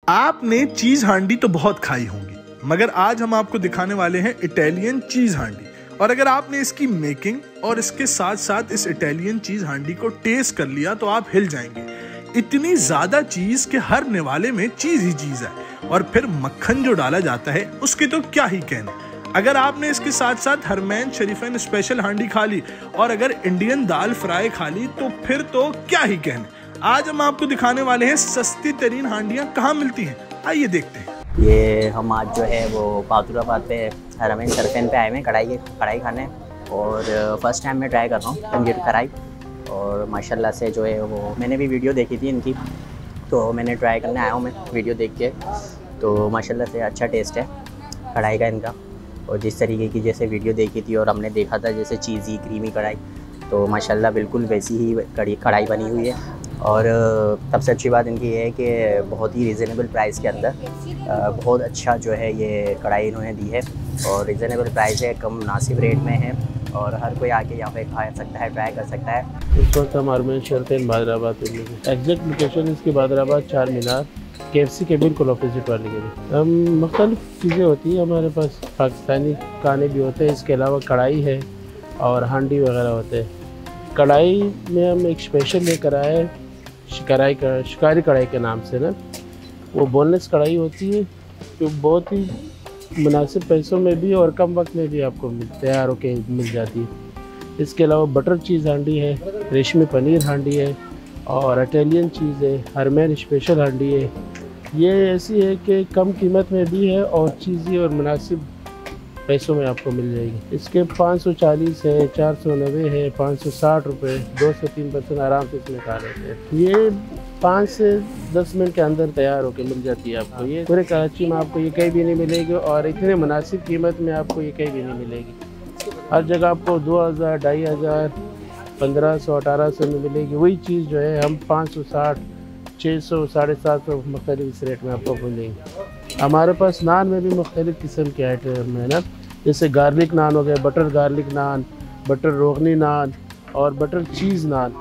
आपने चीज हांडी तो बहुत खाई होंगी, मगर आज हम आपको दिखाने वाले हैं इटालियन चीज हांडी। और अगर आपने इसकी मेकिंग और इसके साथ साथ इस इटालियन चीज हांडी को टेस्ट कर लिया तो आप हिल जाएंगे। इतनी ज्यादा चीज के हर निवाले में चीज ही चीज है, और फिर मक्खन जो डाला जाता है उसके तो क्या ही कहने। अगर आपने इसके साथ साथ हरमैन शरीफन स्पेशल हांडी खा ली और अगर इंडियन दाल फ्राई खा ली तो फिर तो क्या ही कहने। आज हम आपको दिखाने वाले हैं सस्ती तरीन हांडियां कहाँ मिलती हैं, आइए देखते हैं। ये हम आज जो है वो बहादुराबाद पे हरमैन शरीफन पे आए हैं कढ़ाई खाने, और फर्स्ट टाइम मैं ट्राई कर रहा हूँ तंदूरी कढ़ाई। और माशाल्लाह से जो है वो मैंने भी वीडियो देखी थी इनकी, तो मैंने ट्राई करने आया हूँ मैं वीडियो देख के। तो माशाल्लाह से अच्छा टेस्ट है कढ़ाई का इनका, और जिस तरीके की जैसे वीडियो देखी थी और हमने देखा था जैसे चीज़ी क्रीमी कढ़ाई, तो माशाल्लाह बिल्कुल वैसी ही कढ़ाई बनी हुई है। और सबसे अच्छी बात इनकी ये है कि बहुत ही रिजनेबल प्राइस के अंदर बहुत अच्छा जो है ये कढ़ाई इन्होंने दी है, और रिजनेबल प्राइस है, कम मुनासिब रेट में है, और हर कोई आके यहाँ पे खा सकता है, ट्राई कर सकता है। इस वक्त हम हरमैन शरीफन बहादुराबाद में, एग्जैक्ट लोकेशन इसकी बहादुराबाद चार मीनार KFC के बिल्कुल ऑपोजिट वाले के। हम मुख्तलिफ चीज़ें होती हैं हमारे पास, पाकिस्तानी खाने भी होते हैं, इसके अलावा कढ़ाई है और हांडी वगैरह होते हैं। कढ़ाई में हम एक स्पेशल लेकर आए शिकारी कढ़ाई के नाम से ना, वो बोनलेस कढ़ाई होती है जो बहुत ही मुनासिब पैसों में भी और कम वक्त में भी आपको तैयार होके मिल जाती है। इसके अलावा बटर चीज़ हांडी है, रेशमी पनीर हांडी है, और इटालियन चीज़ है, हरमैन स्पेशल हांडी है। ये ऐसी है कि कम कीमत में भी है और चीज़ी और मुनासिब पैसों में आपको मिल जाएगी। इसके 540 है, 490 है, 560 रुपये, 2 से 3% आराम से इसमें खा लेते हैं। ये 5 से 10 मिनट के अंदर तैयार होकर मिल जाती है आपको। ये पूरे कराची में आपको ये कहीं भी नहीं मिलेगी, और इतने मुनासिब कीमत में आपको ये कहीं भी नहीं मिलेगी। हर जगह आपको 2000, 2500, 1500, 1800 में मिलेगी। वही चीज़ जो है हम 560, 600, 750 मुख्तलिफ इस रेट में आपको मिलेंगे। हमारे पास नान में भी मुख्तलिफ़ किस्म के आइटम है ना, जैसे गार्लिक नान हो गया, बटर गार्लिक नान, बटर रोगनी नान और बटर चीज़ नान।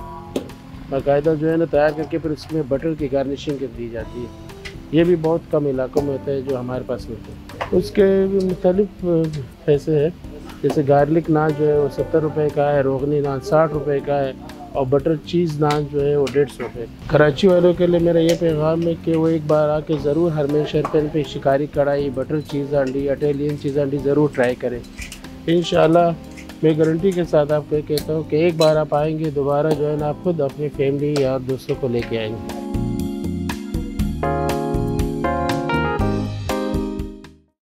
बाकायदा जो है ना तैयार करके फिर उसमें बटर की गार्निशिंग कर दी जाती है। ये भी बहुत कम इलाकों में होता है जो हमारे पास मिलते हैं। उसके भी मुख्तलिफ पैसे हैं, जैसे गार्लिक नान जो है वो 70 रुपये का है, रोगनी नान 60 रुपये का है, और बटर चीज़ नान जो है वो 150 रुपये। कराची वालों के लिए मेरा ये पैगाम है कि वो एक बार आके ज़रूर हरमैन शरीफन पे शिकारी कढ़ाई, बटर चीज़ हांडी, इटालियन चीज़ हांडी ज़रूर ट्राई करें। इंशाल्लाह मैं गारंटी के साथ आपको कहता हूँ कि एक बार आप आएंगे दोबारा जो है ना आप खुद अपनी फैमिली या दोस्तों को लेके आएंगे।